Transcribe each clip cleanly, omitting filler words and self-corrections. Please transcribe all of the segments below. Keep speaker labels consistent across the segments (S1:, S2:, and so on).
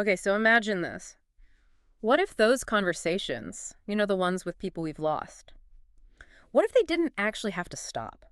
S1: Okay, so imagine this. What if those conversations, the ones with people we've lost, what if they didn't actually have to stop?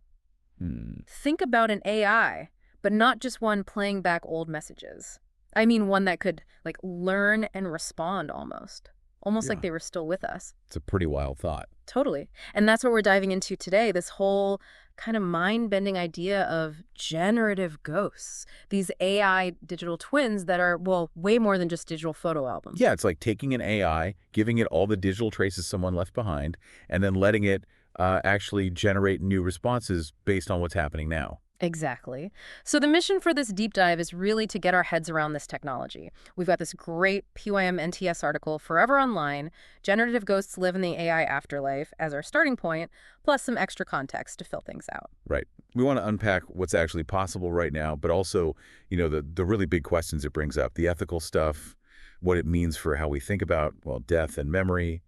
S2: Hmm.
S1: Think about an AI, but not just one playing back old messages. I mean, one that could, like, learn and respond almost. Almost like
S2: Yeah,
S1: they were still with us.
S2: it's a pretty wild thought.
S1: Totally. And that's what we're diving into today, this whole kind of mind-bending idea of generative ghosts. These AI digital twins that are, well, way more than just digital photo albums.
S2: Yeah, it's like taking an AI, giving it all the digital traces someone left behind, and then letting it actually generate new responses based on what's happening now.
S1: Exactly. So the mission for this deep dive is really to get our heads around this technology. We've got this great PYM NTS article, Forever Online, Generative Ghosts Live in the AI Afterlife, as our starting point, plus some extra context to fill things out.
S2: Right. We want to unpack what's actually possible right now, but also, the really big questions it brings up, the ethical stuff, what it means for how we think about, well, death and memory,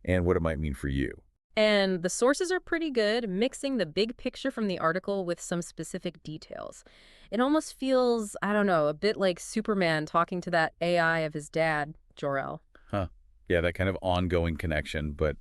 S2: and what it might mean for you.
S1: And the sources are pretty good, mixing the big picture from the article with some specific details. It almost feels, I don't know, a bit like Superman talking to that AI of his dad, Jor-El.
S2: Huh. Yeah, that kind of ongoing connection, but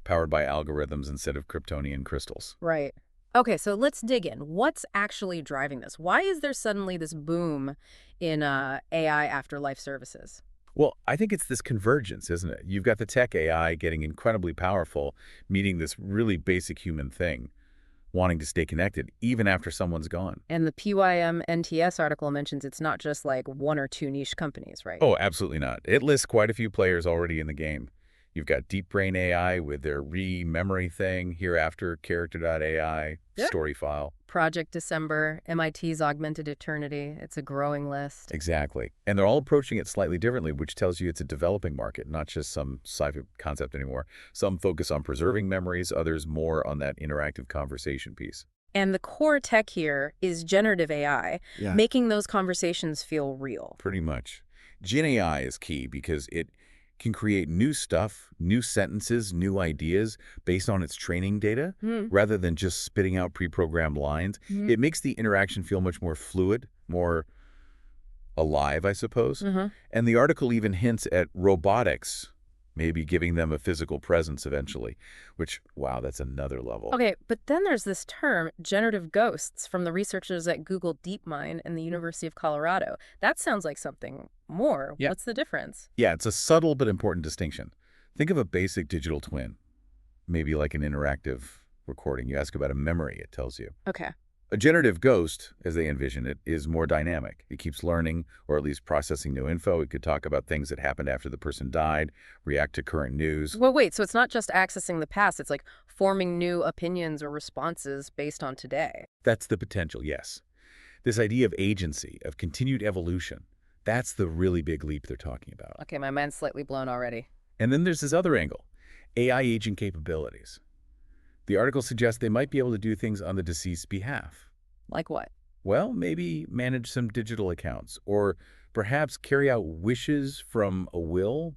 S2: powered by algorithms instead of Kryptonian crystals.
S1: Right. Okay, so let's dig in. What's actually driving this? Why is there suddenly this boom in AI afterlife services?
S2: Well, I think it's this convergence, isn't it? You've got the tech AI getting incredibly powerful, meeting this really basic human thing, wanting to stay connected even after someone's gone.
S1: And the PYM NTS article mentions it's not just like one or two niche companies, right?
S2: Oh, absolutely not. It lists quite a few players already in the game. You've got Deep Brain AI with their re-memory thing, Hereafter, Character.ai,
S1: Yeah.
S2: Story File.
S1: Project December, MIT's Augmented Eternity. It's a growing list.
S2: Exactly. And they're all approaching it slightly differently, which tells you it's a developing market, not just some sci-fi concept anymore. Some focus on preserving memories, others more on that interactive conversation piece.
S1: And the core tech here is generative AI,
S2: Yeah.
S1: making those conversations feel real.
S2: Pretty much. Gen AI is key because it can create new stuff, new sentences, new ideas based on its training data,
S1: Hmm.
S2: rather than just spitting out pre-programmed lines.
S1: Hmm.
S2: It makes the interaction feel much more fluid, more alive, I suppose.
S1: Uh-huh.
S2: And the article even hints at robotics, maybe giving them a physical presence eventually, which, wow, that's another level.
S1: Okay, but then there's this term, generative ghosts, from the researchers at Google DeepMind and the University of Colorado. That sounds like something more.
S2: Yeah.
S1: What's the difference?
S2: Yeah, it's a subtle but important distinction. Think of a basic digital twin, maybe like an interactive recording. You ask about a memory, it tells you.
S1: Okay.
S2: A generative ghost, as they envision it, is more dynamic. It keeps learning, or at least processing new info. It could talk about things that happened after the person died, react to current news.
S1: Well, wait, so it's not just accessing the past, it's like forming new opinions or responses based on today.
S2: That's the potential, yes. This idea of agency, of continued evolution, that's the really big leap they're talking about.
S1: Okay, my mind's slightly blown already.
S2: And then there's this other angle, AI agent capabilities. The article suggests they might be able to do things on the deceased's behalf.
S1: Like what?
S2: Well, maybe manage some digital accounts, or perhaps carry out wishes from a will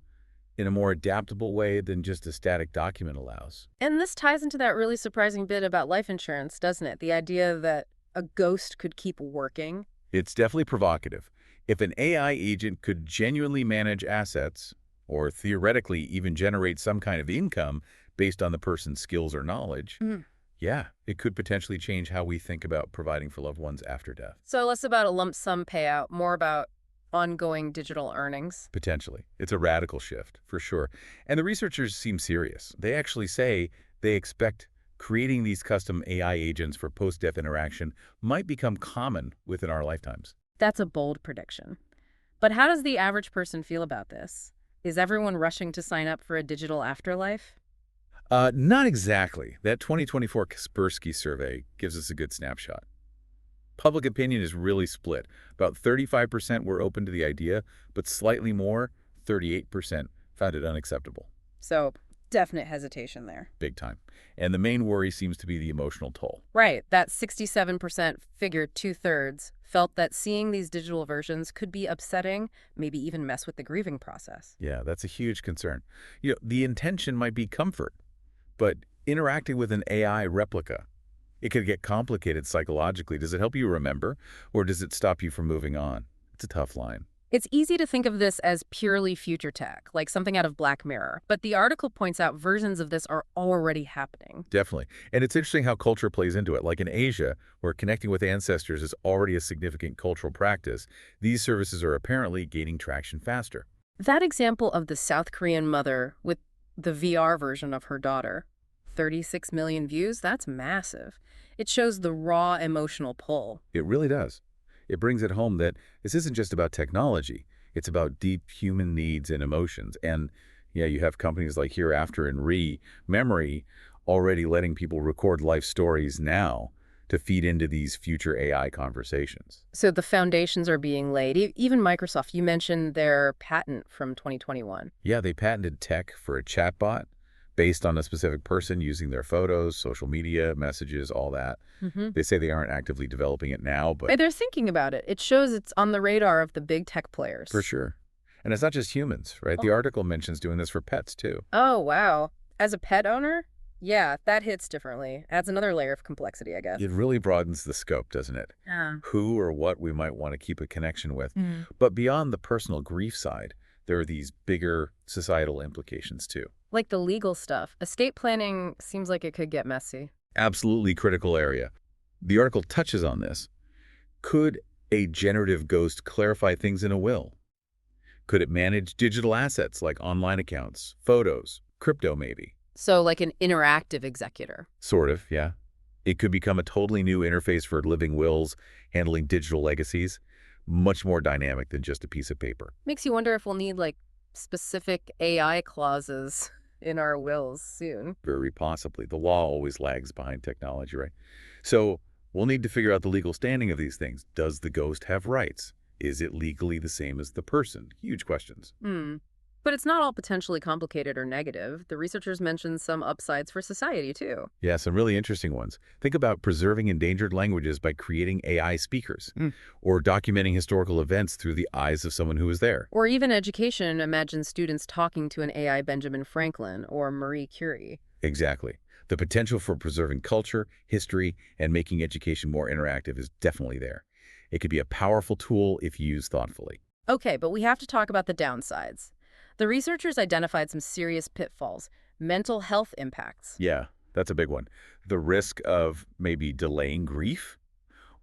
S2: in a more adaptable way than just a static document allows.
S1: And this ties into that really surprising bit about life insurance, doesn't it? The idea that a ghost could keep working.
S2: It's definitely provocative. If an AI agent could genuinely manage assets, or theoretically even generate some kind of income based on the person's skills or knowledge,
S1: Mm.
S2: yeah, it could potentially change how we think about providing for loved ones after death.
S1: So less about a lump sum payout, more about ongoing digital earnings.
S2: Potentially. It's a radical shift, for sure. And the researchers seem serious. They actually say they expect creating these custom AI agents for post-death interaction might become common within our lifetimes.
S1: That's a bold prediction. But how does the average person feel about this? Is everyone rushing to sign up for a digital afterlife?
S2: Not exactly. That 2024 Kaspersky survey gives us a good snapshot. Public opinion is really split. About 35% were open to the idea, but slightly more, 38%, found it unacceptable.
S1: So, definite hesitation there.
S2: Big time. And the main worry seems to be the emotional toll.
S1: Right, that 67% figure, two-thirds, felt that seeing these digital versions could be upsetting, maybe even mess with the grieving process.
S2: Yeah, that's a huge concern. The intention might be comfort, but interacting with an AI replica, it could get complicated psychologically. Does it help you remember, or does it stop you from moving on? It's a tough line.
S1: It's easy to think of this as purely future tech, like something out of Black Mirror, but the article points out versions of this are already happening.
S2: Definitely. And it's interesting how culture plays into it. Like in Asia, where connecting with ancestors is already a significant cultural practice, these services are apparently gaining traction faster.
S1: That example of the South Korean mother with the VR version of her daughter, 36 million views, that's massive. It shows the raw emotional pull.
S2: It really does. It brings it home that this isn't just about technology. It's about deep human needs and emotions. And yeah, you have companies like Hereafter and Memory already letting people record life stories now to feed into these future AI conversations.
S1: So the foundations are being laid. Even Microsoft, you mentioned their patent from 2021.
S2: Yeah, they patented tech for a chatbot based on a specific person using their photos, social media, messages, all that.
S1: Mm-hmm.
S2: They say they aren't actively developing it now, but
S1: They're thinking about it. It shows it's on the radar of the big tech
S2: for
S1: players.
S2: sure. And it's not just humans, right? The
S1: Oh,
S2: article mentions doing this for pets too.
S1: oh, wow. As a pet owner? Yeah, that hits differently. Adds another layer of complexity, I guess.
S2: It really broadens the scope, doesn't it?
S1: Yeah.
S2: Who or what we might want to keep a connection with.
S1: Mm.
S2: But beyond the personal grief side, there are these bigger societal implications too.
S1: Like the legal stuff. Estate planning seems like it could get messy.
S2: Absolutely critical area. The article touches on this. Could a generative ghost clarify things in a will? Could it manage digital assets like online accounts, photos, crypto maybe?
S1: So, like an interactive executor.
S2: Sort of, yeah. It could become a totally new interface for living wills, handling digital legacies, much more dynamic than just a piece of paper.
S1: Makes you wonder if we'll need, like, specific AI clauses in our wills soon.
S2: Very possibly. The law always lags behind technology, right? So we'll need to figure out the legal standing of these things. Does the ghost have rights? Is it legally the same as the person? Huge questions.
S1: Hmm. But it's not all potentially complicated or negative. The researchers mentioned some upsides for society, too.
S2: Yeah, some really interesting ones. Think about preserving endangered languages by creating AI speakers, or documenting historical events through the eyes of someone who was there.
S1: Or even education, imagine students talking to an AI Benjamin Franklin or Marie Curie.
S2: Exactly. The potential for preserving culture, history, and making education more interactive is definitely there. It could be a powerful tool if used thoughtfully.
S1: Okay, but we have to talk about the downsides. The researchers identified some serious pitfalls, mental health impacts.
S2: Yeah, that's a big one. The risk of maybe delaying grief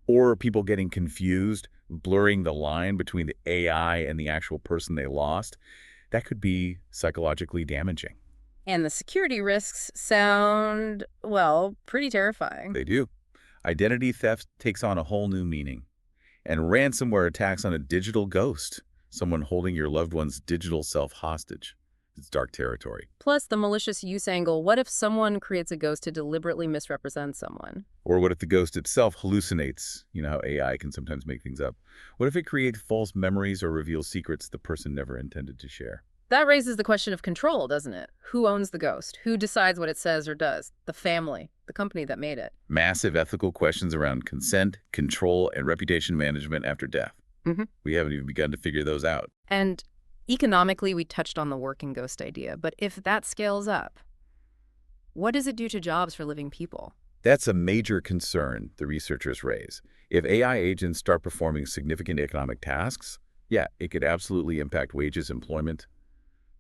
S2: or people getting confused, blurring the line between the AI and the actual person they lost, that could be psychologically damaging.
S1: And the security risks sound, well, pretty terrifying.
S2: They do. Identity theft takes on a whole new meaning. And ransomware attacks on a digital ghost, someone holding your loved one's digital self hostage. It's dark territory.
S1: Plus, the malicious use angle. What if someone creates a ghost to deliberately misrepresent someone?
S2: Or what if the ghost itself hallucinates? You know how AI can sometimes make things up. What if it creates false memories or reveals secrets the person never intended to share?
S1: That raises the question of control, doesn't it? Who owns the ghost? Who decides what it says or does? The family, the company that made it.
S2: Massive ethical questions around consent, control, and reputation management after death.
S1: Mhm.
S2: We haven't even begun to figure those out.
S1: And economically, we touched on the working ghost idea, but if that scales up, what does it do to jobs for living people?
S2: That's a major concern the researchers raise. If AI agents start performing significant economic tasks, yeah, it could absolutely impact wages, employment,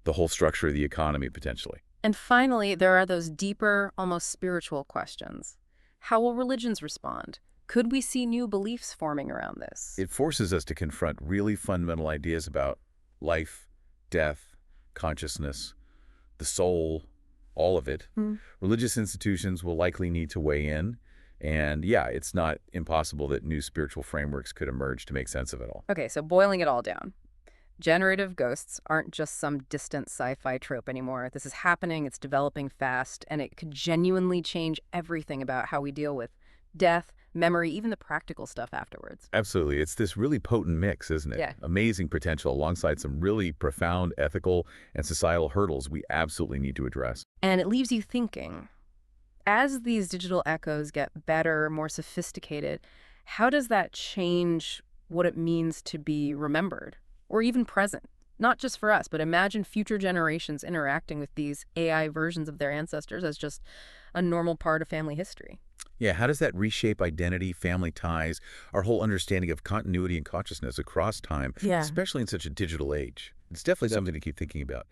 S2: the whole structure of the economy potentially.
S1: And finally, there are those deeper, almost spiritual questions. How will religions respond? Could we see new beliefs forming around this?
S2: It forces us to confront really fundamental ideas about life, death, consciousness, the soul, all of it.
S1: Hmm.
S2: Religious institutions will likely need to weigh in. And yeah, it's not impossible that new spiritual frameworks could emerge to make sense of it all.
S1: Okay, so boiling it all down. Generative ghosts aren't just some distant sci-fi trope anymore. This is happening, it's developing fast, and it could genuinely change everything about how we deal with death, memory, even the practical stuff afterwards.
S2: Absolutely. It's this really potent mix, isn't it?
S1: Yeah.
S2: Amazing potential alongside some really profound ethical and societal hurdles we absolutely need to address.
S1: And it leaves you thinking, as these digital echoes get better, more sophisticated, how does that change what it means to be remembered or even present? Not just for us, but imagine future generations interacting with these AI versions of their ancestors as just a normal part of family history.
S2: Yeah, how does that reshape identity, family ties, our whole understanding of continuity and consciousness across time,
S1: Yeah.
S2: especially in such a digital age? It's definitely
S1: So
S2: something to keep thinking about.